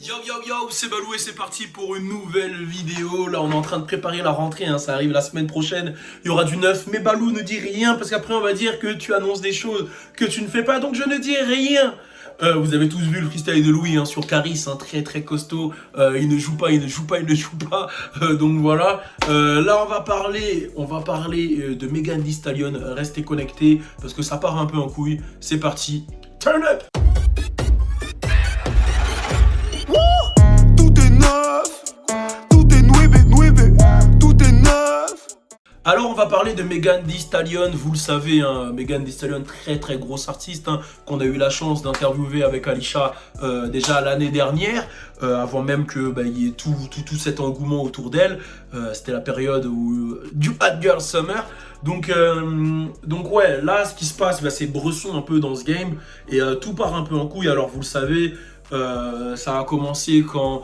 Yo yo yo, c'est Balou et c'est parti pour une nouvelle vidéo. Là on est en train de préparer la rentrée, ça arrive la semaine prochaine, il y aura du neuf. Mais Balou ne dit rien parce qu'après on va dire que tu annonces des choses que tu ne fais pas, donc je ne dis rien. Vous avez tous vu le freestyle de Louis sur Caris, très très costaud. Il ne joue pas. Donc voilà. Là on va parler de Megan Thee Stallion. Restez connectés parce que ça part un peu en couille. C'est parti. Turn up. Alors on va parler de Megan Thee Stallion, vous le savez, Megan Thee Stallion, très grosse artiste, qu'on a eu la chance d'interviewer avec Alisha déjà l'année dernière, avant même que y ait tout cet engouement autour d'elle. C'était la période du Hot Girl Summer. Donc ouais, là ce qui se passe, c'est Bresson un peu dans ce game, et tout part un peu en couille. Alors vous le savez, ça a commencé quand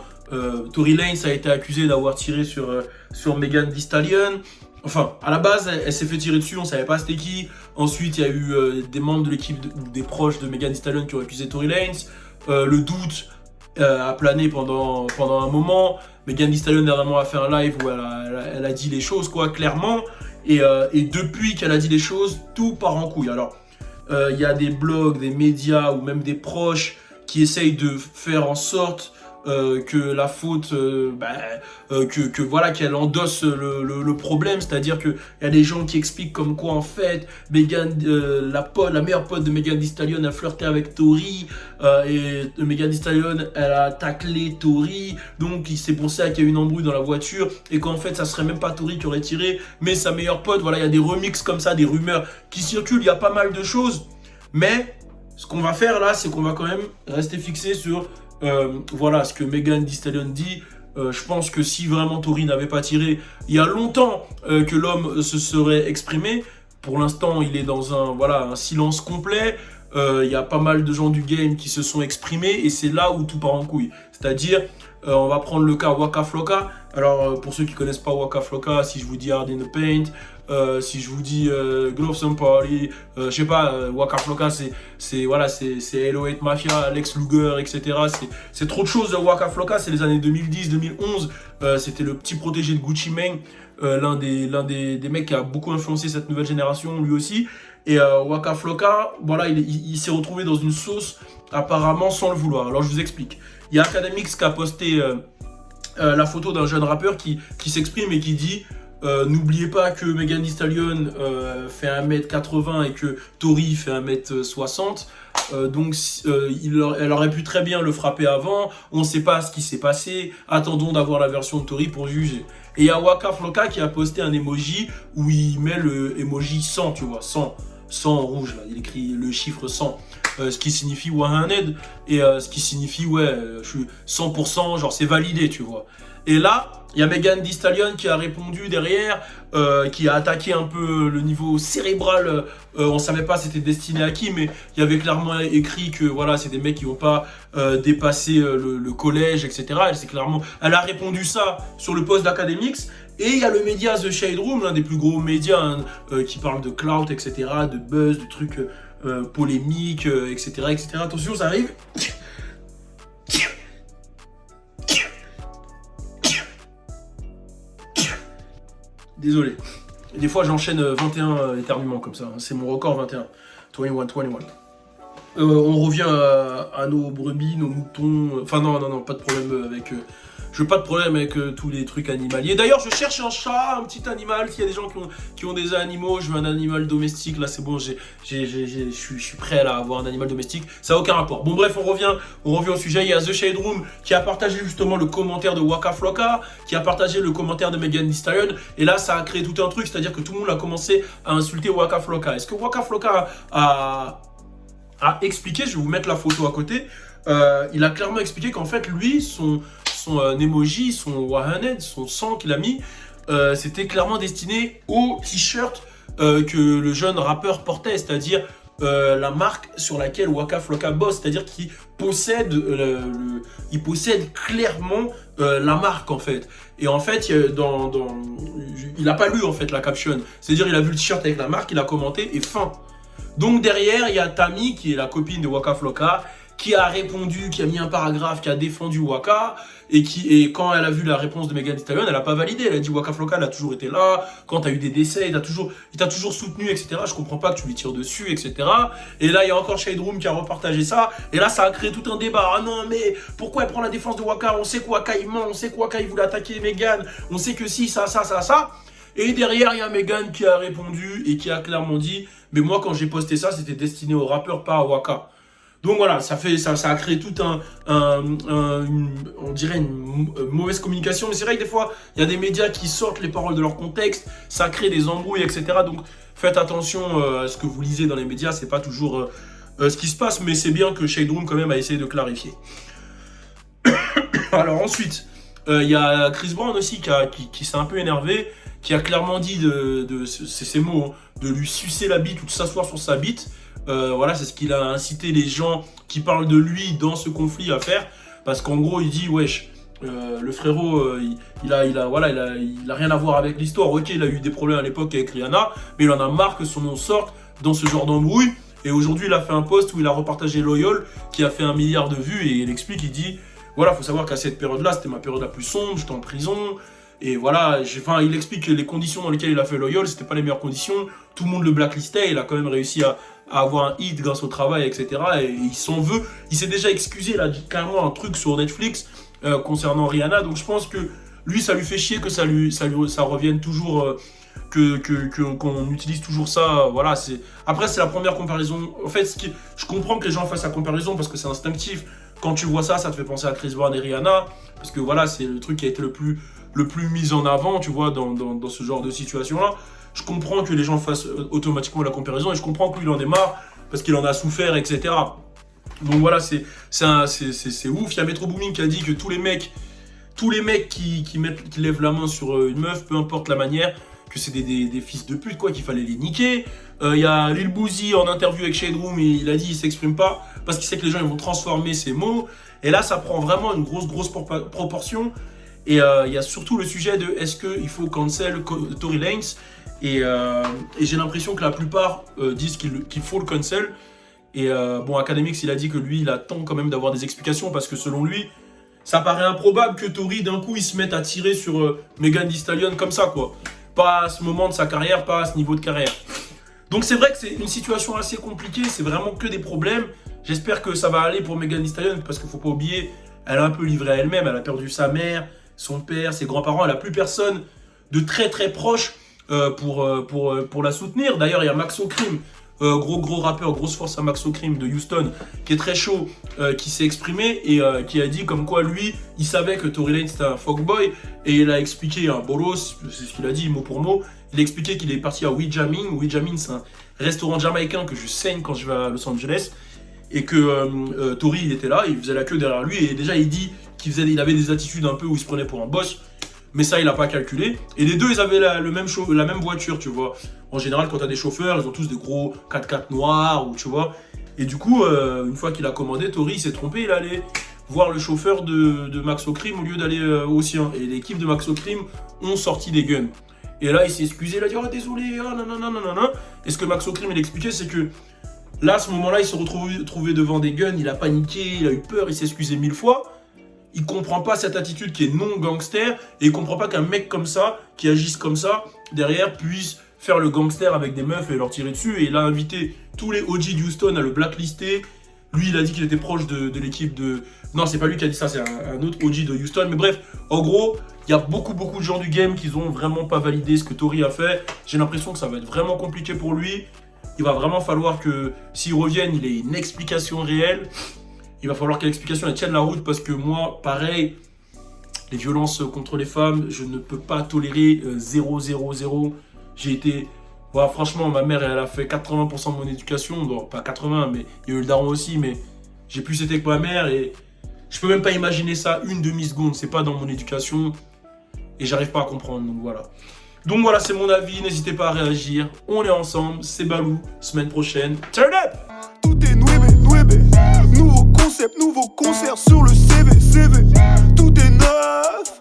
Tory Lanez a été accusé d'avoir tiré sur Megan Thee Stallion. Enfin, à la base, elle s'est fait tirer dessus, on savait pas c'était qui. Ensuite, il y a eu des membres de l'équipe ou des proches de Megan Thee Stallion qui ont accusé Tory Lanez. Le doute a plané pendant un moment. Megan Thee Stallion dernièrement a fait un live où elle a dit les choses, clairement. Et depuis qu'elle a dit les choses, tout part en couille. Alors, il y a des blogs, des médias ou même des proches qui essayent de faire en sorte que la faute, qu'elle endosse le problème, c'est-à-dire qu'il y a des gens qui expliquent comme quoi en fait Megan, la meilleure pote de Megan Thee Stallion a flirté avec Tory, et Megan Thee Stallion elle a taclé Tory, donc c'est pour ça qu'il y a eu une embrouille dans la voiture et qu'en fait ça serait même pas Tory qui aurait tiré mais sa meilleure pote. Voilà, il y a des remixes comme ça, des rumeurs qui circulent, il y a pas mal de choses, mais ce qu'on va faire là, c'est qu'on va quand même rester fixé sur ce que Megan Thee Stallion dit. Je pense que si vraiment Tory n'avait pas tiré, il y a longtemps que l'homme se serait exprimé. Pour l'instant, il est dans un silence complet. Il y a pas mal de gens du game qui se sont exprimés et c'est là où tout part en couille. C'est-à-dire, on va prendre le cas Waka Flocka. Alors, pour ceux qui connaissent pas Waka Flocka, si je vous dis Hard in the Paint, si je vous dis Gloves and Party, je sais pas, Waka Flocka, c'est Hello Hate Mafia, Lex Luger, etc. C'est trop de choses de Waka Flocka, c'est les années 2010-2011. C'était le petit protégé de Gucci Mane, l'un des mecs qui a beaucoup influencé cette nouvelle génération, lui aussi. Et Waka Flocka, voilà, il s'est retrouvé dans une sauce apparemment sans le vouloir. Alors je vous explique. Il y a Academix qui a posté la photo d'un jeune rappeur qui s'exprime et qui dit n'oubliez pas que Megan Thee Stallion fait 1m80 et que Tory fait 1m60. Donc elle aurait pu très bien le frapper avant. On ne sait pas ce qui s'est passé. Attendons d'avoir la version de Tory pour juger. Et il y a Waka Flocka qui a posté un emoji où il met le emoji 100, tu vois, 100 en rouge, là. Il écrit le chiffre 100. Ce qui signifie 100 et ce qui signifie je suis 100%, genre c'est validé, tu vois. Et là, il y a Megan Thee Stallion qui a répondu derrière, qui a attaqué un peu le niveau cérébral. On savait pas c'était destiné à qui, mais il y avait clairement écrit que voilà, c'est des mecs qui vont pas dépasser le collège, etc. Elle a répondu ça sur le post d'Academix. Et il y a le média The Shade Room, l'un des plus gros médias qui parle de clout, etc., de buzz, de trucs polémiques, etc. Attention, ça arrive. Désolé. Et des fois, j'enchaîne 21 éternuements comme ça. C'est mon record 21. 21. On revient à nos brebis, nos moutons. Enfin, non, pas de problème avec... Je veux pas de problème avec tous les trucs animaliers. D'ailleurs, je cherche un chat, un petit animal. S'il y a des gens qui ont des animaux, je veux un animal domestique. Là, c'est bon, je suis prêt à avoir un animal domestique. Ça n'a aucun rapport. Bon, bref, on revient au sujet. Il y a The Shade Room qui a partagé justement le commentaire de Waka Flocka, qui a partagé le commentaire de Megan Thee Stallion. Et là, ça a créé tout un truc, c'est-à-dire que tout le monde a commencé à insulter Waka Flocka. Est-ce que Waka Flocka a expliqué, je vais vous mettre la photo à côté, il a clairement expliqué qu'en fait, lui, son emoji, son 100, son 100 qu'il a mis, c'était clairement destiné au t-shirt que le jeune rappeur portait, c'est-à-dire la marque sur laquelle Waka Flocka bosse, c'est-à-dire qu'il possède, il possède clairement la marque en fait. Et en fait, il n'a pas lu en fait la caption, c'est-à-dire il a vu le t-shirt avec la marque, il a commenté et fin. Donc derrière, il y a Tammy qui est la copine de Waka Flocka qui a répondu, qui a mis un paragraphe, qui a défendu Waka, et quand elle a vu la réponse de Megan Thee Stallion, elle a pas validé. Elle a dit Waka Flocka, elle a toujours été là, quand t'as eu des décès, il t'a toujours soutenu, etc. Je comprends pas que tu lui tires dessus, etc. Et là, il y a encore Shade Room qui a repartagé ça, et là, ça a créé tout un débat. Ah non, mais pourquoi elle prend la défense de Waka? On sait que Waka il ment, on sait que Waka il voulait attaquer Megan, on sait que si, ça. Et derrière, il y a Megan qui a répondu et qui a clairement dit mais moi, quand j'ai posté ça, c'était destiné aux rappeurs, pas à Waka. Donc voilà, ça a créé tout on dirait une mauvaise communication. Mais c'est vrai que des fois, il y a des médias qui sortent les paroles de leur contexte, ça crée des embrouilles, etc. Donc faites attention à ce que vous lisez dans les médias, c'est pas toujours ce qui se passe, mais c'est bien que Shade Room quand même a essayé de clarifier. Alors ensuite, il y a Chris Brown aussi qui s'est un peu énervé, qui a clairement dit, c'est ses mots, de lui sucer la bite ou de s'asseoir sur sa bite. Voilà, c'est ce qu'il a incité les gens qui parlent de lui dans ce conflit à faire. Parce qu'en gros, il dit, wesh, le frérot, il a rien à voir avec l'histoire. Ok, il a eu des problèmes à l'époque avec Rihanna, mais il en a marre que son nom sorte dans ce genre d'embrouille. Et aujourd'hui, il a fait un post où il a repartagé Loyal, qui a fait 1 milliard de vues, et il explique, il dit, voilà, faut savoir qu'à cette période-là, c'était ma période la plus sombre, j'étais en prison. Et voilà, il explique que les conditions dans lesquelles il a fait Loyal, c'était pas les meilleures conditions. Tout le monde le blacklistait, il a quand même réussi à avoir un hit grâce au travail, etc. Et il s'en veut. Il s'est déjà excusé, il a dit carrément un truc sur Netflix concernant Rihanna. Donc je pense que lui, ça lui fait chier que ça revienne toujours, qu'on utilise toujours ça. Voilà, après, c'est la première comparaison. En fait, je comprends que les gens fassent la comparaison parce que c'est instinctif. Quand tu vois ça, ça te fait penser à Chris Brown et Rihanna. Parce que voilà, c'est le truc qui a été le plus mis en avant, tu vois, dans ce genre de situation-là. Je comprends que les gens fassent automatiquement la comparaison et je comprends que lui, il en est marre parce qu'il en a souffert, etc. Donc voilà, c'est ouf. Il y a Metro Boomin qui a dit que tous les mecs qui lèvent la main sur une meuf, peu importe la manière, que c'est des fils de pute, quoi, qu'il fallait les niquer. Il y a Lil Boozy en interview avec Shade Room, et il a dit il s'exprime pas parce qu'il sait que les gens ils vont transformer ses mots. Et là, ça prend vraiment une grosse proportion. Et il y a surtout le sujet de est-ce qu'il faut cancel Tory Lanez. Et j'ai l'impression que la plupart disent qu'il faut le cancel. Et bon, Academics, il a dit que lui, il attend quand même d'avoir des explications parce que selon lui, ça paraît improbable que Tory, d'un coup, il se mette à tirer sur Megan Thee Stallion comme ça, quoi. Pas à ce moment de sa carrière, pas à ce niveau de carrière. Donc c'est vrai que c'est une situation assez compliquée, c'est vraiment que des problèmes. J'espère que ça va aller pour Megan Thee Stallion parce qu'il ne faut pas oublier, elle a un peu livré à elle-même, elle a perdu sa mère, son père, ses grands-parents, elle n'a plus personne de très proche pour la soutenir. D'ailleurs, il y a Maxo Cream, gros rappeur, grosse force à Maxo Cream de Houston, qui est très chaud, qui s'est exprimé et qui a dit comme quoi lui, il savait que Tory Lanez c'était un fuckboy et il a expliqué un bolos, c'est ce qu'il a dit mot pour mot. Il a expliqué qu'il est parti à Weejamin. Weejamin, c'est un restaurant jamaïcain que je saigne quand je vais à Los Angeles. Et que Tory, il était là, il faisait la queue derrière lui. Et déjà, il dit qu'il avait des attitudes un peu où il se prenait pour un boss. Mais ça, il n'a pas calculé. Et les deux, ils avaient la même voiture, tu vois. En général, quand tu as des chauffeurs, ils ont tous des gros 4x4 noirs, ou tu vois. Et du coup, une fois qu'il a commandé, Tory, il s'est trompé. Il allait voir le chauffeur de Maxo Cream au lieu d'aller au sien. Et l'équipe de Maxo Cream ont sorti des guns. Et là, il s'est excusé, il a dit « Oh, désolé, oh, non. » Et ce que Maxo Cream, il expliquait, c'est que là, à ce moment-là, il se retrouvait devant des guns, il a paniqué, il a eu peur, il s'est excusé 1000 fois. Il comprend pas cette attitude qui est non gangster, et il comprend pas qu'un mec comme ça, qui agisse comme ça, derrière, puisse faire le gangster avec des meufs et leur tirer dessus. Et il a invité tous les OG d'Houston à le blacklister. Lui, il a dit qu'il était proche de l'équipe de... Non, c'est pas lui qui a dit ça, c'est un autre OG de Houston. Mais bref, en gros, il y a beaucoup de gens du game qui ont vraiment pas validé ce que Tory a fait. J'ai l'impression que ça va être vraiment compliqué pour lui. Il va vraiment falloir que, s'il revienne, il ait une explication réelle. Il va falloir que l'explication tienne la route parce que moi, pareil, les violences contre les femmes, je ne peux pas tolérer 0. J'ai été... Voilà, franchement, ma mère, elle a fait 80% de mon éducation. Bon, pas 80, mais il y a eu le daron aussi, mais j'ai plus été que ma mère et je peux même pas imaginer ça une demi-seconde. C'est pas dans mon éducation et j'arrive pas à comprendre, donc voilà. Donc voilà, c'est mon avis, n'hésitez pas à réagir. On est ensemble, c'est Balou, semaine prochaine. Turn up! Tout est nouébé. Nouveau concept, nouveau concert sur le CV. Tout est neuf.